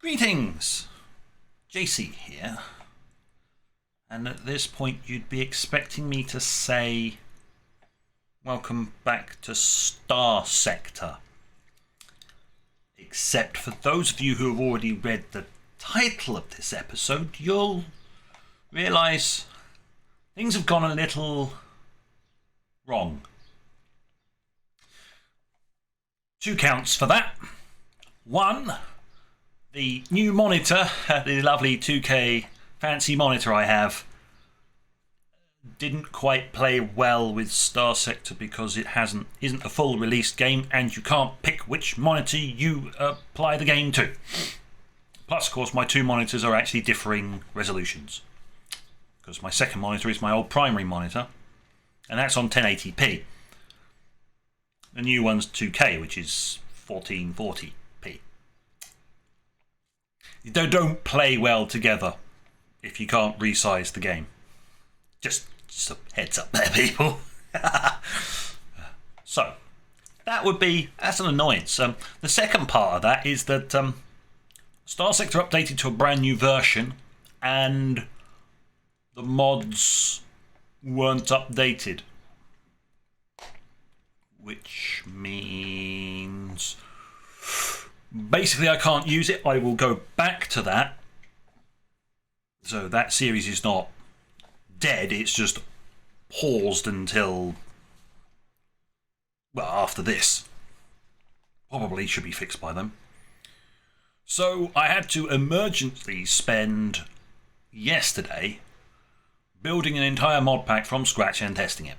Greetings! JC here. And at this point you'd be expecting me to say welcome back to Star Sector. Except for those of you who have already read the title of this episode, you'll realise things have gone a little wrong. Two counts for that. One, the new monitor, the lovely 2K fancy monitor I have, didn't quite play well with Star Sector because it isn't a full released game and you can't pick which monitor you apply the game to. Plus, of course, my two monitors are actually differing resolutions because my second monitor is my old primary monitor and that's on 1080p. The new one's 2K, which is 1440p. They don't play well together if you can't resize the game. Just a heads up there, people. So, that's an annoyance. The second part of that is that Star Sector updated to a brand new version and the mods weren't updated. Which means basically I can't use it. I will go back to that. So that series is not dead, it's just paused until, well, after this. Probably should be fixed by then. So I had to emergently spend yesterday building an entire mod pack from scratch and testing it.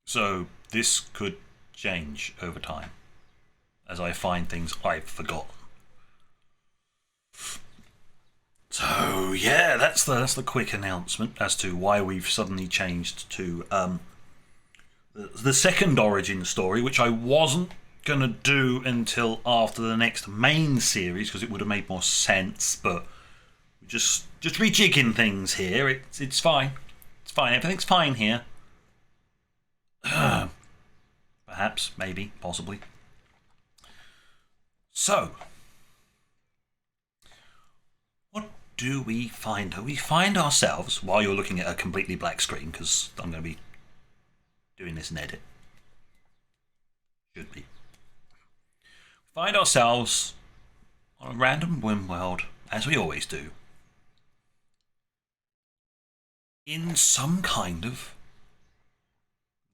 So this could change over time as I find things I've forgotten. So yeah, that's the quick announcement as to why we've suddenly changed to the second origin story, which I wasn't gonna do until after the next main series because it would have made more sense. But just rejigging things here. It's fine. It's fine. Everything's fine here. Perhaps, maybe, possibly. So, what do we find? We find ourselves, while you're looking at a completely black screen, because I'm going to be doing this in edit. Should be. Find ourselves on a random world, as we always do, in some kind of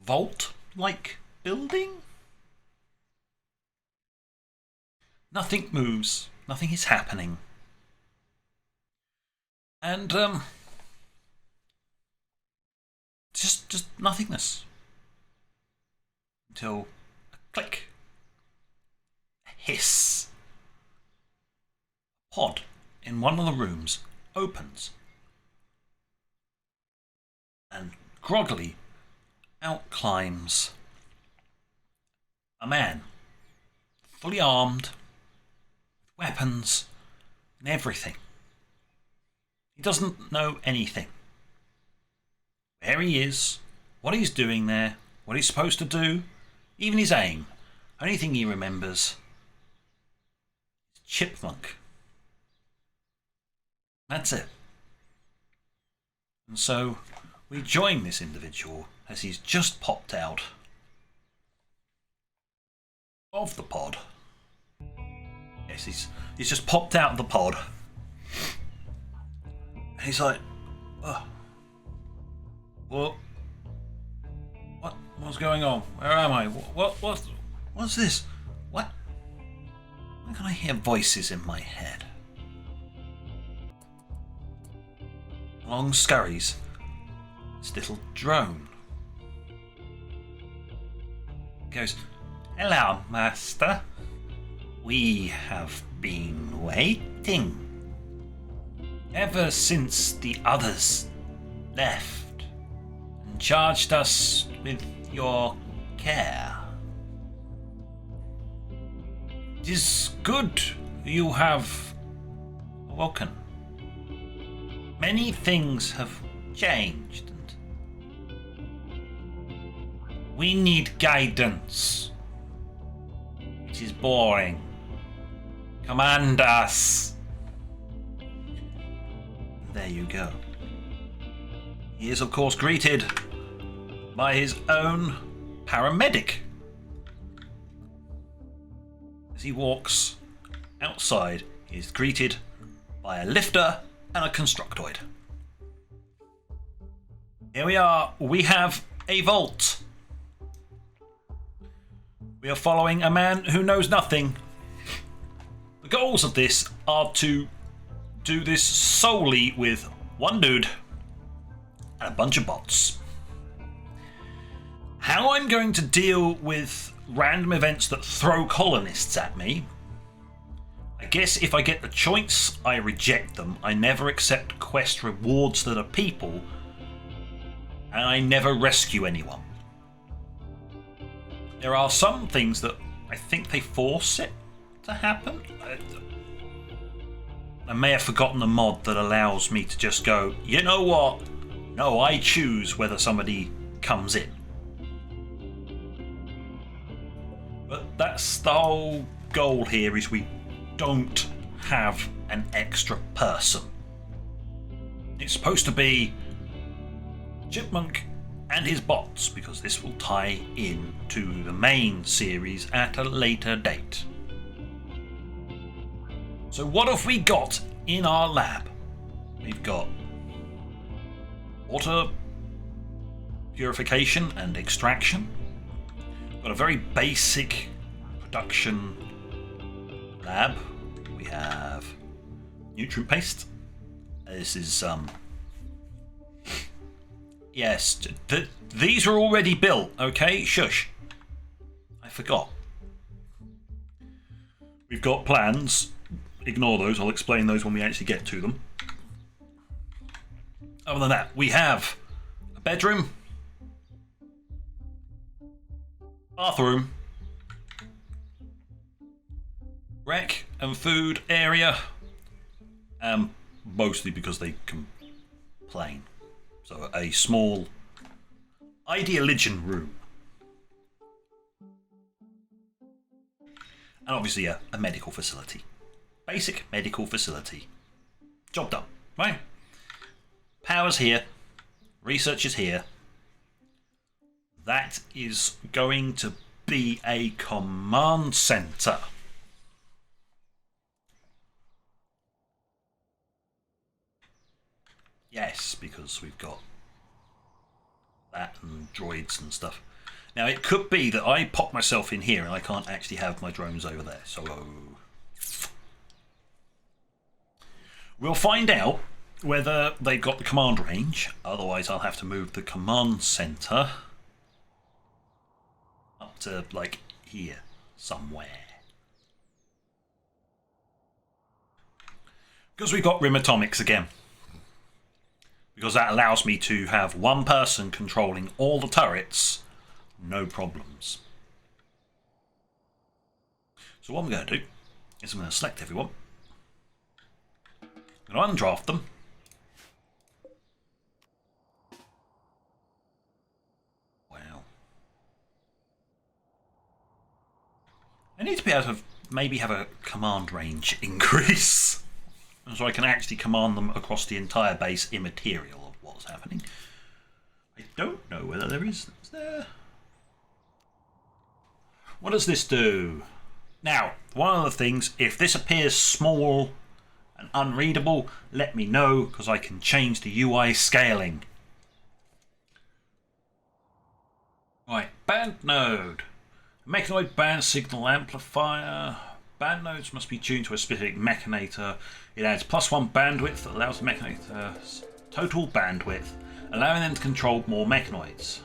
vault-like building? Nothing moves. Nothing is happening. And, just nothingness. Until a click. A hiss. A pod in one of the rooms opens. And groggily out climbs a man, fully armed, with weapons and everything. He doesn't know anything. Where he is, what he's doing there, what he's supposed to do, even his aim. Only thing he remembers is Chipmonk. That's it. And so we join this individual as he's just popped out of the pod. Yes, he's just popped out of the pod. He's like, oh, what's going on? Where am I? What's this? What? Why can I hear voices in my head? Along scurries this little drone. Goes, hello, master. We have been waiting. Ever since the others left and charged us with your care. It is good you have awoken. Many things have changed and we need guidance. It is boring. Command us. There you go. He is, of course, greeted by his own paramedic as he walks outside. He is greeted by a lifter and a constructoid. Here we are. We have a vault. We are following a man who knows nothing. The goals of this are to do this solely with one dude and a bunch of bots. How I'm going to deal with random events that throw colonists at me, I guess if I get the choice, I reject them. I never accept quest rewards that are people, and I never rescue anyone. There are some things that I think they force it to happen. I may have forgotten the mod that allows me to just go, you know what? No, I choose whether somebody comes in. But that's the whole goal here, is we don't have an extra person. It's supposed to be Chipmonk and his bots, because this will tie in to the main series at a later date. So what have we got in our lab? We've got water purification and extraction. We've got a very basic production lab. We have nutrient paste. This is yes, these are already built, okay? Shush. I forgot. We've got plans. Ignore those, I'll explain those when we actually get to them. Other than that, we have a bedroom, bathroom, rec and food area, mostly because they complain. So a small ideologian room. And obviously a medical facility. Basic medical facility. Job done, right? Power's here. Research is here. That is going to be a command center. Yes, because we've got that and droids and stuff. Now, it could be that I pop myself in here and I can't actually have my drones over there. So we'll find out whether they've got the command range. Otherwise, I'll have to move the command center up to, like, here somewhere. Because we've got RIM Atomics again. Because that allows me to have one person controlling all the turrets, no problems. So what I'm going to do is I'm going to select everyone. I'm going to undraft them. Wow. I need to be able to maybe have a command range increase. So I can actually command them across the entire base immaterial of what's happening. I don't know whether there is. Is there? What does this do? Now, one of the things, if this appears small and unreadable, let me know, because I can change the UI scaling. Right, band node. Mechanoid band signal amplifier. Band nodes must be tuned to a specific mechanator. It adds +1 bandwidth that allows the mechanator's total bandwidth, allowing them to control more mechanoids.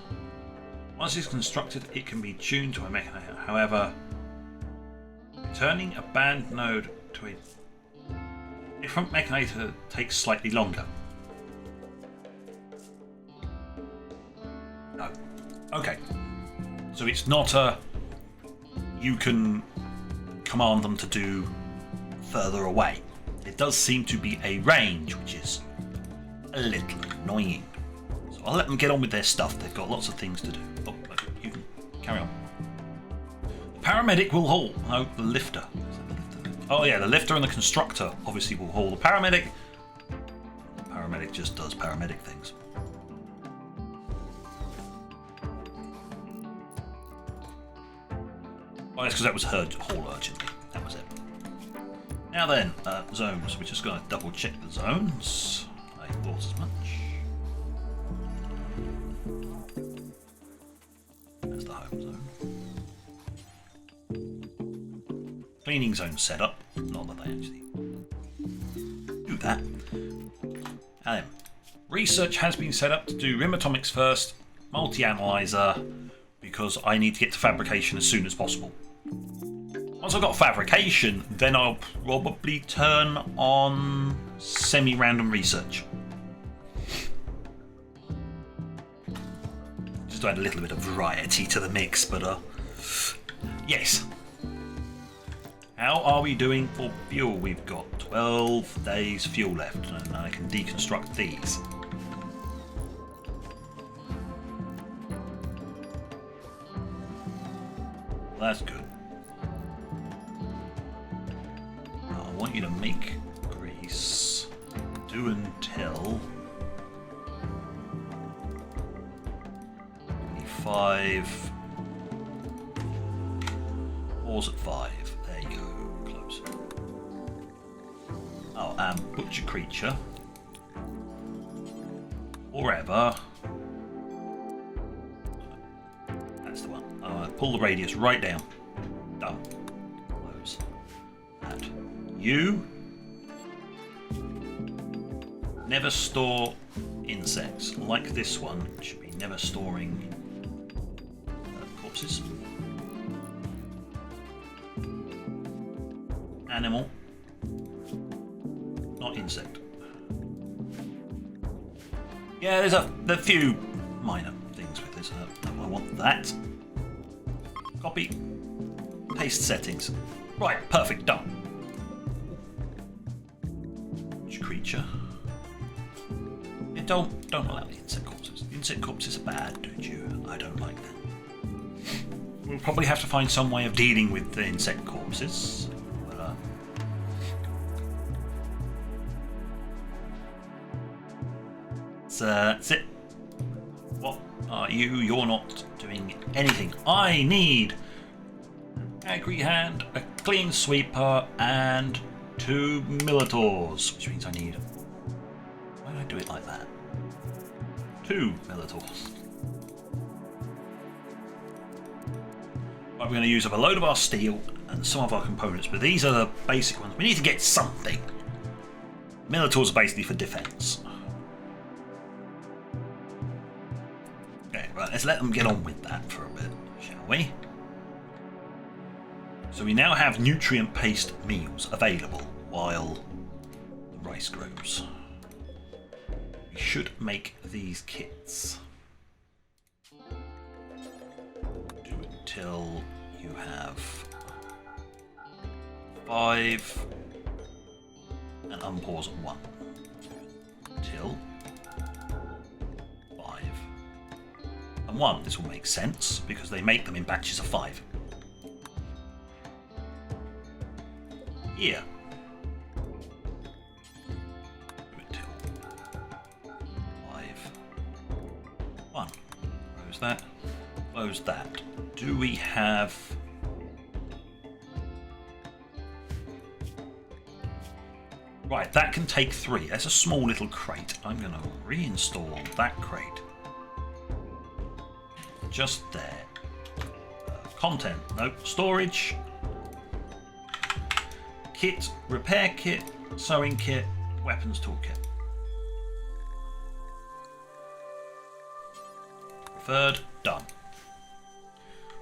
Once it's constructed, it can be tuned to a mechanator. However, turning a band node to a different mechanator takes slightly longer. No. Okay. So it's not a... You can command them to do further away. It does seem to be a range, which is a little annoying. So I'll let them get on with their stuff. They've got lots of things to do. Oh, you can carry on. The paramedic will haul. No, the lifter. Oh yeah, the lifter and the constructor obviously will haul the paramedic. The paramedic just does paramedic things. Oh, it's because that was haul urgently. That was it. Now then, zones. We're just going to double check the zones. I thought as much. There's the home zone. Cleaning zone setup. Not that they actually do that. And then, research has been set up to do RIM atomics first, multi-analyzer, because I need to get to fabrication as soon as possible. Once I've got fabrication, then I'll probably turn on semi-random research. Just to add a little bit of variety to the mix, but yes. How are we doing for fuel? We've got 12 days fuel left, and I can deconstruct these. Well, that's good. Now, I want you to make grease. Do until 25. Pause at 5. There you go. Close. Oh, and butcher creature. Forever. That's the one. Pull the radius right down. Done. Close. And you never store insects. Like this one, should be never storing corpses. Animal, not insect. Yeah, there's a few minor things with this. I want that. Copy. Paste settings. Right, perfect, done. Which creature? Yeah, don't allow the insect corpses. The insect corpses are bad, don't you? I don't like them. We'll probably have to find some way of dealing with the insect corpses. That's it. What are you? You're not doing anything. I need an agri hand, a clean sweeper, and 2 Militors, which means I need. Why did I do it like that? 2 Militors. Right, we're going to use up a load of our steel and some of our components, but these are the basic ones. We need to get something. Militors are basically for defense. Right, let's let them get on with that for a bit, shall we? So we now have nutrient paste meals available while the rice grows. We should make these kits. Do it till you have 5 and unpause at 1. Till 1. This will make sense because they make them in batches of 5. Here. Do it till 5. 1. Close that. Close that. Do we have... Right, that can take 3. That's a small little crate. I'm going to reinstall that crate. Just there. Content, nope. Storage. Kit, repair kit, sewing kit, weapons toolkit. Preferred, done.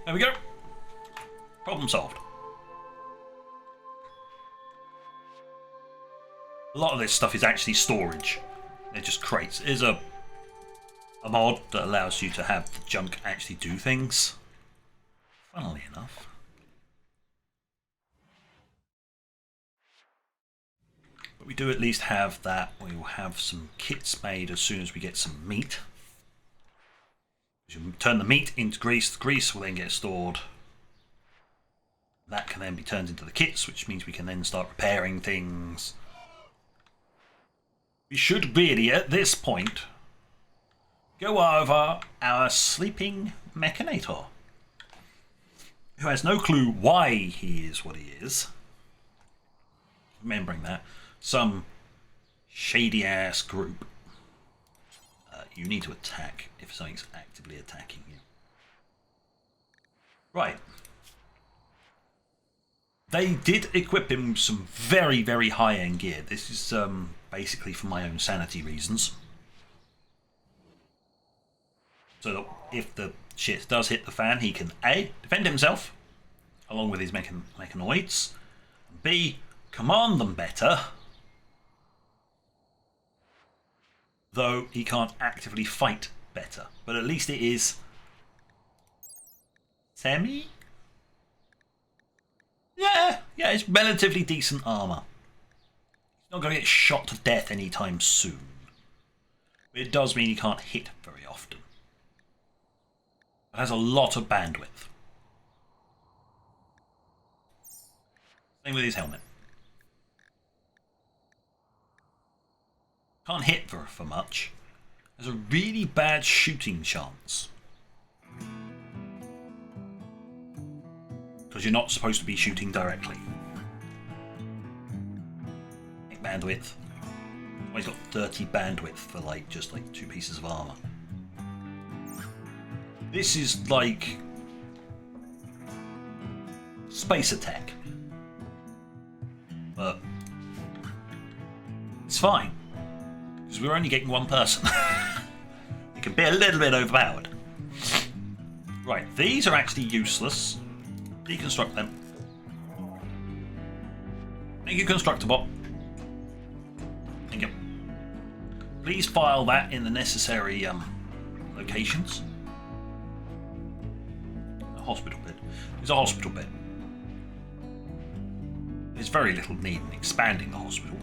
There we go. Problem solved. A lot of this stuff is actually storage. They're just crates. There's a mod that allows you to have the junk actually do things. Funnily enough. But we do at least have that. We will have some kits made as soon as we get some meat. You turn the meat into grease. The grease will then get stored That can then be turned into the kits, which means we can then start repairing things. We should really, at this point, go over our sleeping Mechanitor, who has no clue why he is what he is. Remembering that, some shady-ass group. You need to attack if something's actively attacking you. Right. They did equip him with some very, very high-end gear. This is basically for my own sanity reasons. So that if the shit does hit the fan, he can A, defend himself, along with his mechanoids, B, command them better, though he can't actively fight better. But at least it is semi? Yeah, it's relatively decent armour. He's not going to get shot to death anytime soon. But it does mean he can't hit very often. It has a lot of bandwidth. Same with his helmet. Can't hit for much. There's a really bad shooting chance. Because you're not supposed to be shooting directly. Bandwidth. Oh, he's got 30 bandwidth for just 2 pieces of armor. This is like space attack. But it's fine. Because we're only getting one person. It can be a little bit overpowered. Right, these are actually useless. Deconstruct them. Thank you, Constructobot. Thank you. Please file that in the necessary locations. A hospital bed. There's a hospital bed. There's very little need in expanding the hospital.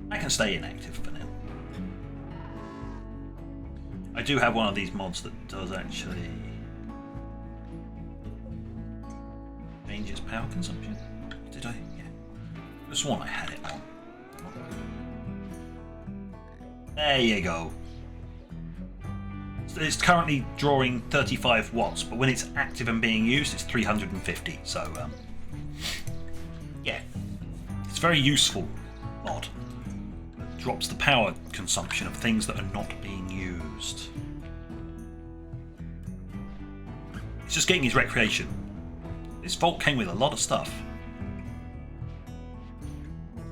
I can stay inactive for now. I do have one of these mods that does actually change its power consumption. Did I? Yeah. I could have sworn I had it on. There you go. It's currently drawing 35 watts, but when it's active and being used, it's 350. So, yeah, it's very useful mod. It drops the power consumption of things that are not being used. It's just getting his recreation. This vault came with a lot of stuff.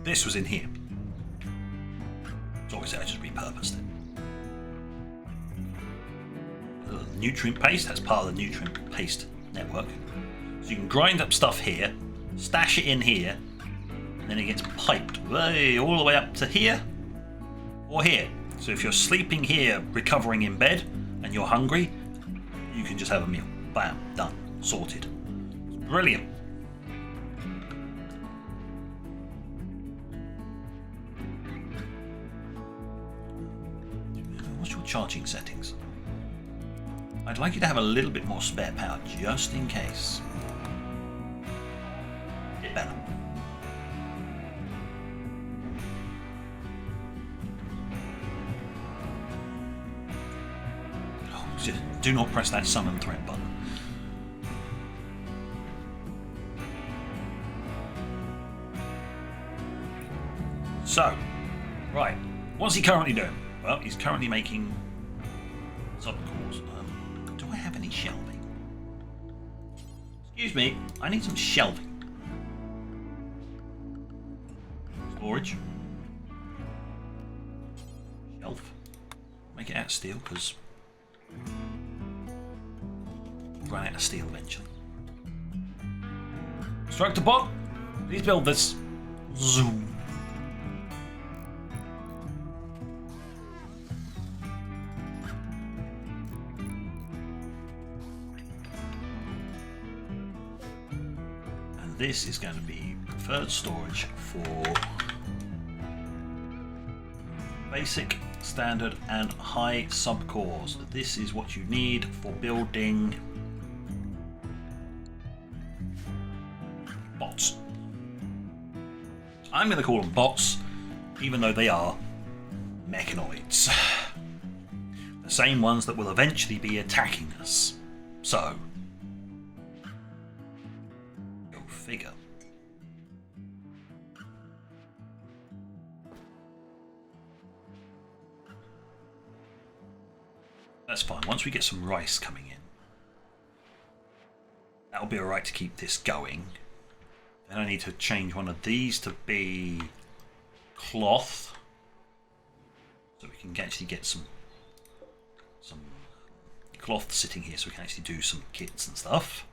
This was in here. So obviously I just repurposed it. Nutrient paste, that's part of the nutrient paste network. So you can grind up stuff here, stash it in here, and then it gets piped all the way up to here or here. So if you're sleeping here, recovering in bed, and you're hungry, you can just have a meal. Bam, done, sorted. It's brilliant. What's your charging settings? I'd like you to have a little bit more spare power, just in case. Bit better. Oh, just do not press that summon threat button. So, right, what's he currently doing? Well, he's currently making subcores. Do I have any shelving? Excuse me, I need some shelving. Storage. Shelf. Make it out of steel, because we'll run out of steel eventually. Constructor bot, please build this. Zoom. This is going to be preferred storage for basic, standard, and high subcores. This is what you need for building I'm going to call them bots, even though they are mechanoids. The same ones that will eventually be attacking us. So, go figure. That's fine. Once we get some rice coming in, that'll be alright to keep this going. Then I need to change one of these to be cloth, so we can actually get some cloth sitting here, so we can actually do some kits and stuff.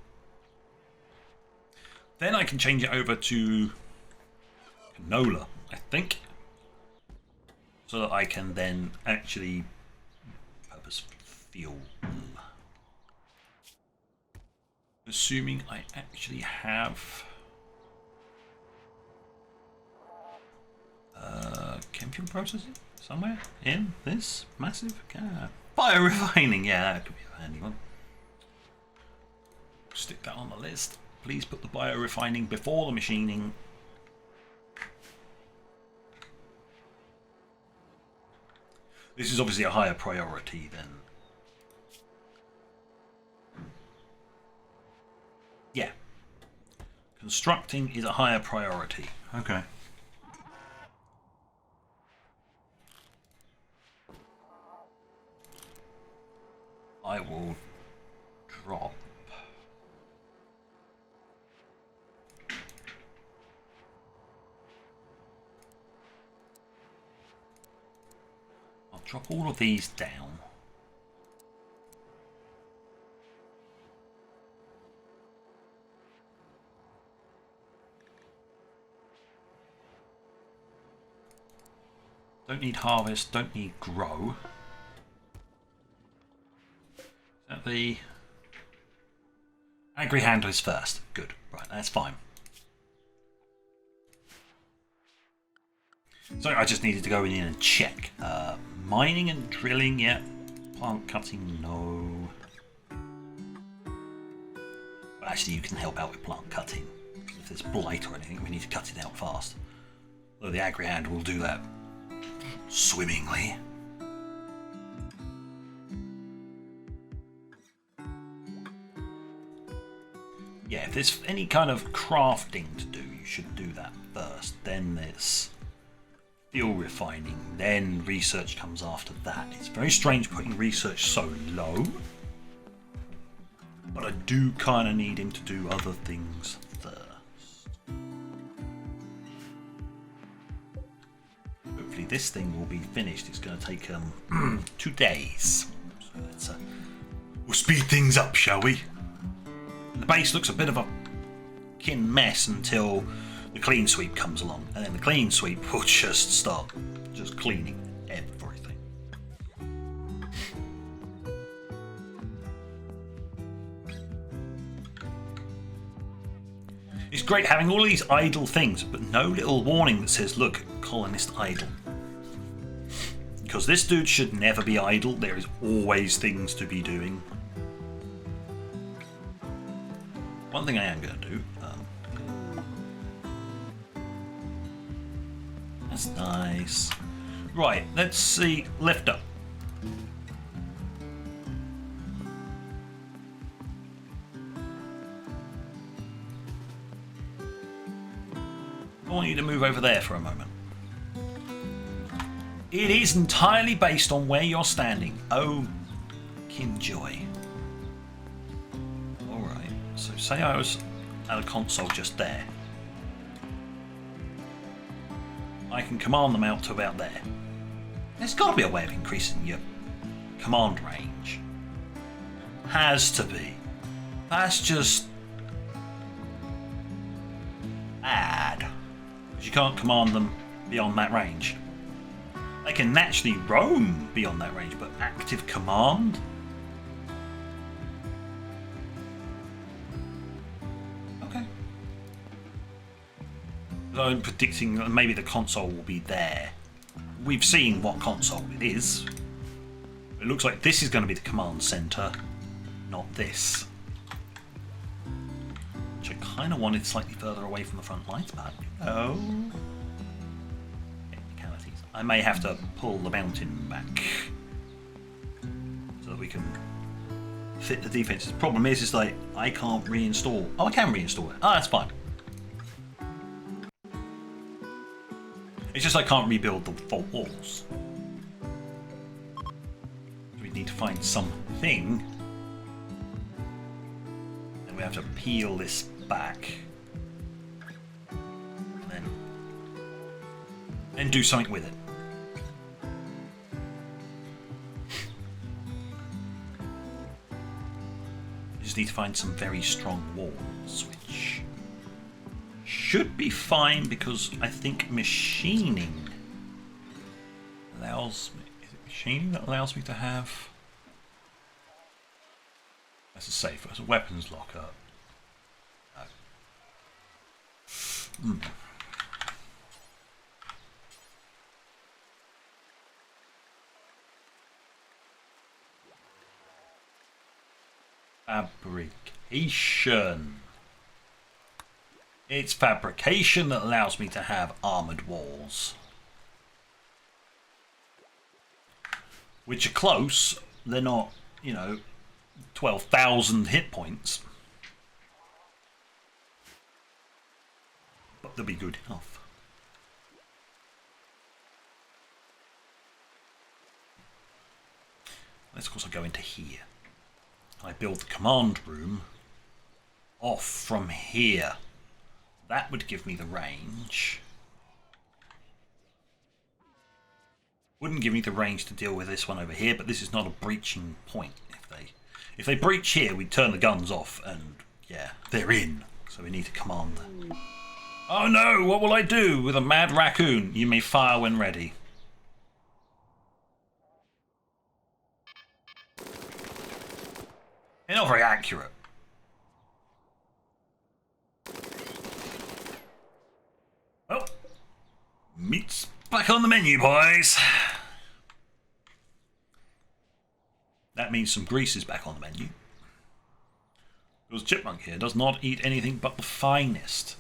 Then I can change it over to canola, I think, so that I can then actually purpose fuel. Assuming I actually have chem fuel processing somewhere in this massive biorefining. Yeah, that could be a handy one. Stick that on the list. Please put the biorefining before the machining. This is obviously a higher priority than... Yeah. Constructing is a higher priority. Okay. I will drop... I'll drop all of these down. Don't need harvest, don't need grow. Is that the agri handler is first? Good, right, that's fine. So I just needed to go in and check. Mining and drilling, yeah. Plant cutting, no. But actually you can help out with plant cutting. If there's blight or anything, we need to cut it out fast. Though the agri hand will do that swimmingly. Yeah, if there's any kind of crafting to do, you should do that first. Then there's fuel refining, then research comes after that. It's very strange putting research so low, but I do kind of need him to do other things first. Hopefully this thing will be finished. It's going to take 2 days. So let's, we'll speed things up, shall we? The base looks a bit of a mess until the clean sweep comes along, and then the clean sweep will just start cleaning everything. It's great having all these idle things, but no little warning that says, look, colonist idle. Because this dude should never be idle. There is always things to be doing. One thing I am going to do, that's nice. Right, let's see, lift up. I want you to move over there for a moment. It is entirely based on where you're standing. Oh, Kinjoy. Alright, so say I was at a console just there. I can command them out to about there. There's got to be a way of increasing your command range. Has to be. That's just bad. Because you can't command them beyond that range. They can naturally roam beyond that range, but active command? Okay. I'm predicting that maybe the console will be there. We've seen what console it is. It looks like this is going to be the command center, not this. Which I kind of wanted slightly further away from the front lines, but no. I may have to pull the mountain back so that we can fit the defenses. The problem is like I can't reinstall. Oh, I can reinstall it. Oh, that's fine. It's just I can't rebuild the vault walls. We need to find something. And we have to peel this back. And then do something with it. We just need to find some very strong walls, which should be fine because I think machining allows me. Is it machining that allows me to have? That's a safe. That's a weapons locker. No. Fabrication. It's fabrication that allows me to have armoured walls. Which are close. They're not, 12,000 hit points. But they'll be good enough. Let's also go into here. I build the command room off from here. That would give me the range. Wouldn't give me the range to deal with this one over here, but this is not a breaching point. If they breach here, we turn the guns off, and yeah, they're in. So we need to command them. Oh no! What will I do with a mad raccoon? You may fire when ready. They're not very accurate. Oh, meat's back on the menu, boys. That means some grease is back on the menu. Because Chipmonk here does not eat anything but the finest.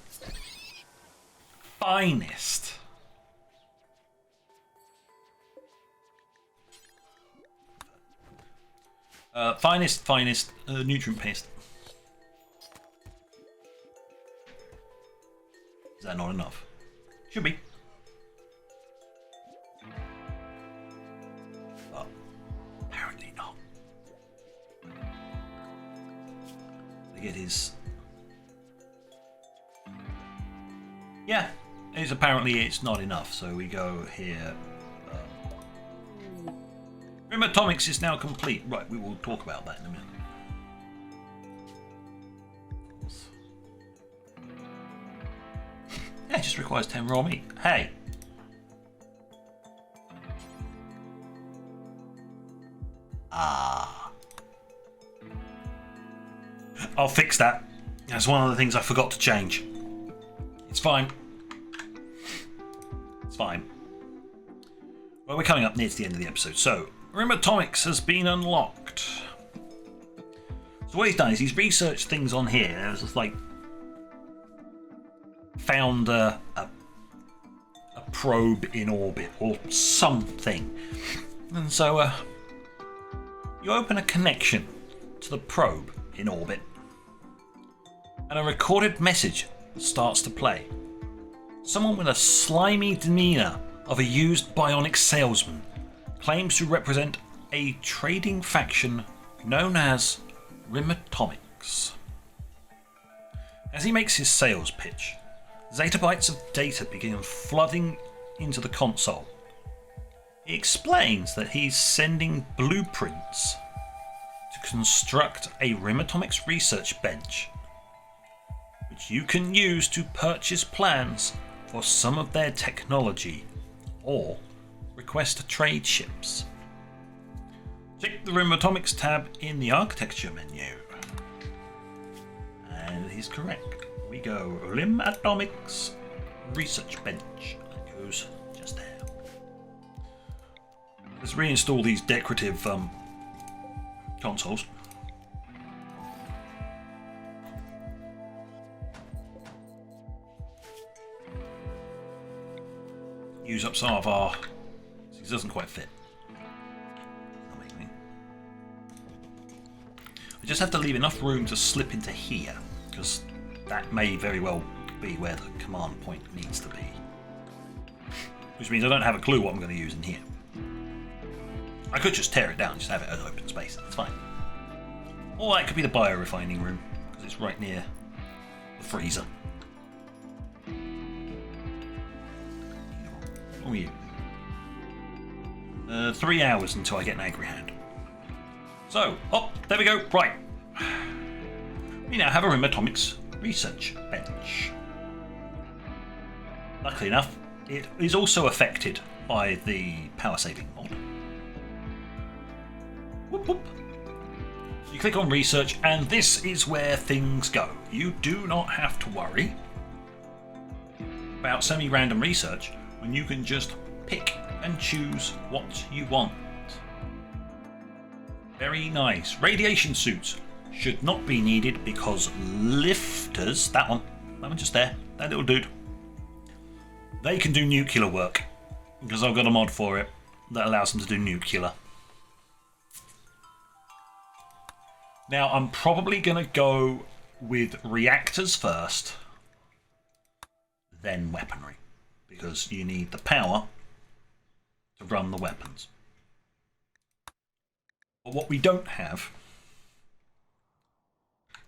Finest. Finest nutrient paste. Is that not enough? Should be. But apparently not. It is. Yeah, apparently it's not enough. So we go here. RimAtomics is now complete. Right, we will talk about that in a minute. Yeah, it just requires 10 raw meat. Hey! Ah. I'll fix that. That's one of the things I forgot to change. It's fine. It's fine. Well, we're coming up near to the end of the episode. So, RimAtomics has been unlocked. So what he's done is he's researched things on here. There's just like found a probe in orbit or something. And so you open a connection to the probe in orbit and a recorded message starts to play. Someone with a slimy demeanour of a used bionic salesman claims to represent a trading faction known as RimAtomics. As he makes his sales pitch, zettabytes of data begin flooding into the console. He explains that he's sending blueprints to construct a RimAtomics research bench, which you can use to purchase plans for some of their technology or request trade ships. Check the RimAtomics tab in the architecture menu. And he's correct. We go RimAtomics research bench. It goes just there. Let's reinstall these decorative consoles. use up some of our... It doesn't quite fit. I just have to leave enough room to slip into here, because that may very well be where the command point needs to be. Which means I don't have a clue what I'm going to use in here. I could just tear it down and just have it as open space, that's fine. Or that could be the biorefining room, because it's right near the freezer. Oh, you. 3 hours until I get an angry hand. So, oh, there we go, right. We now have a RIM Atomics research bench. Luckily enough, it is also affected by the power saving mod. Whoop whoop. So you click on research and this is where things go. You do not have to worry about semi-random research when you can just pick and choose what you want. Very nice. Radiation suits should not be needed because lifters, that one just there, that little dude, they can do nuclear work because I've got a mod for it that allows them to do nuclear. Now I'm probably going to go with reactors first, then weaponry, because you need the power to run the weapons. But what we don't have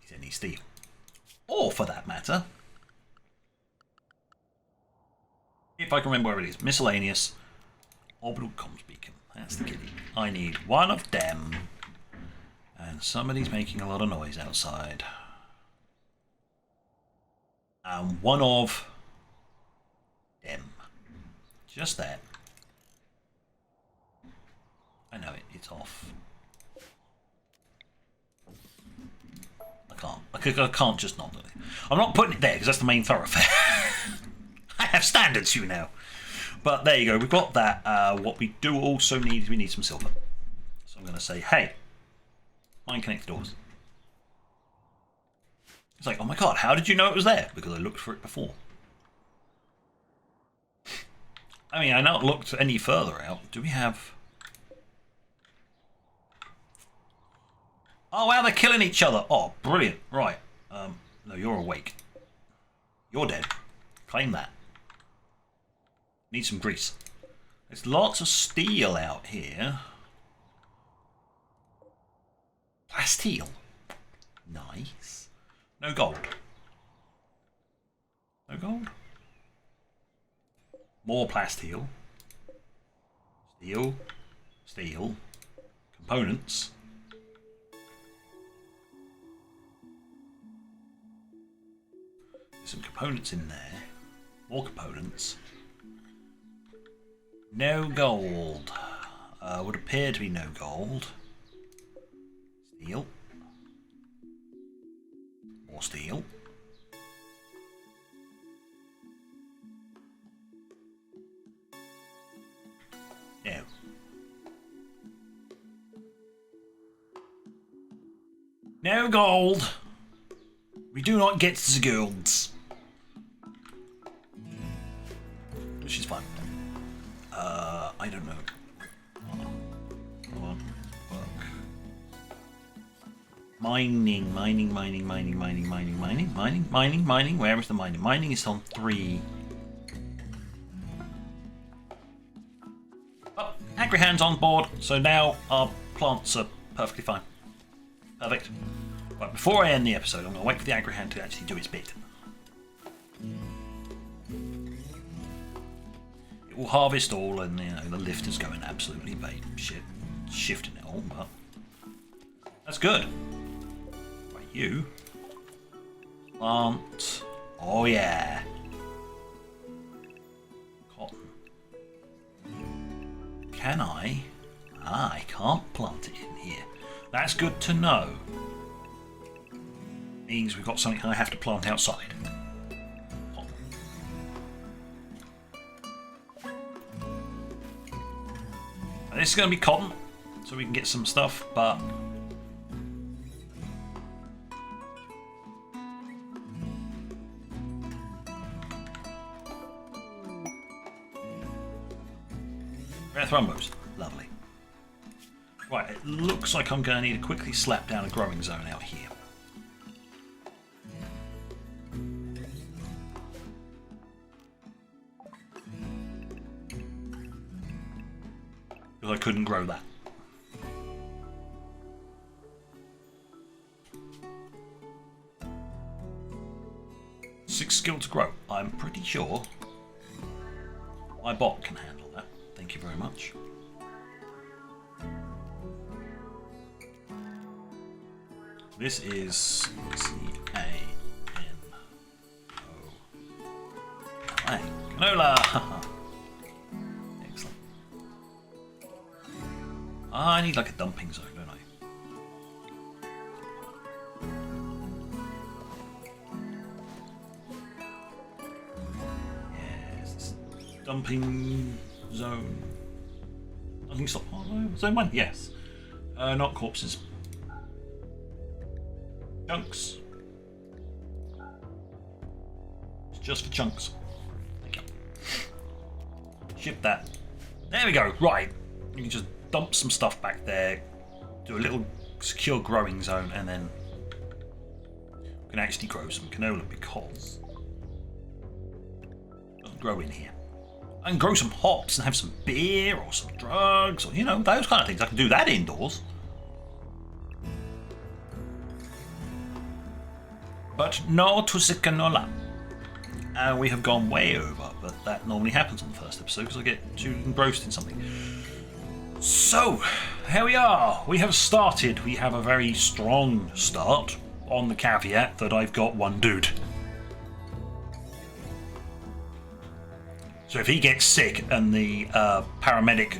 is any steel. Or, for that matter, if I can remember where it is, miscellaneous, orbital comms beacon. That's the kitty. I need one of them. And somebody's making a lot of noise outside. And one of them. Just that. I know it, it's off. I can't just not do it. I'm not putting it there because that's the main thoroughfare. I have standards, you know. But there you go, we've got that. What we do also need is we need some silver. So I'm going to say, hey, mine connect the doors. It's like, oh my god, how did you know it was there? Because I looked for it before. I mean, I not looked any further out. Do we have... Oh wow, they're killing each other. Oh, brilliant. Right. No, you're awake. You're dead. Claim that. Need some grease. There's lots of steel out here. Plasteel. Nice. No gold. No gold? More plasteel. Steel. Steel. Components. There's some components in there. More components. No gold. Would appear to be no gold. Steel. More steel. No. No gold. We do not get the golds. Which is fine. I don't know. Come on. Work. Mining. Where is the mining? Mining is on 3. Oh, Angry Hand's on board, so now our plants are perfectly fine. Perfect. Right, before I end the episode, I'm going to wait for the Angry Hand to actually do its bit. It will harvest all, and you know the lifter's going absolutely shifting it all, but that's good. Right, you plant. Oh yeah. Cotton. Can I? Ah, I can't plant it in here. That's good to know. Means we've got something I have to plant outside. Cotton. Now, this is going to be cotton, so we can get some stuff, but Rare thrombos. Lovely. Right, it looks like I'm going to need to quickly slap down a growing zone out here. Because I couldn't grow that. Six skill to grow. I'm pretty sure my bot can handle that. Thank you very much. This is C-A-N-O-L-A. Canola! Excellent. I need like a dumping zone, don't I? Yes, dumping zone. I think stop. Oh, no. Zone 1, yes. Not corpses. Chunks. It's just for chunks. Thank you. Ship that. There we go. Right. You can just dump some stuff back there, do a little secure growing zone, and then we can actually grow some canola because it doesn't grow in here. I can grow some hops and have some beer or some drugs or, you know, those kind of things. I can do that indoors. But no to the canola. We have gone way over, but that normally happens on the first episode because I get too engrossed in something. So, here we are. We have started. We have a very strong start on the caveat that I've got one dude. So if he gets sick and the paramedic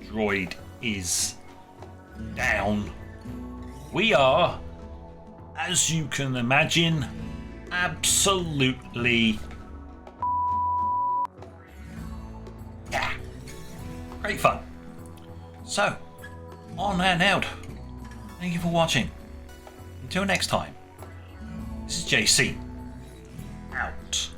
droid is down, we are, as you can imagine, absolutely great fun. So, on and out. Thank you for watching. Until next time, this is JC. Out.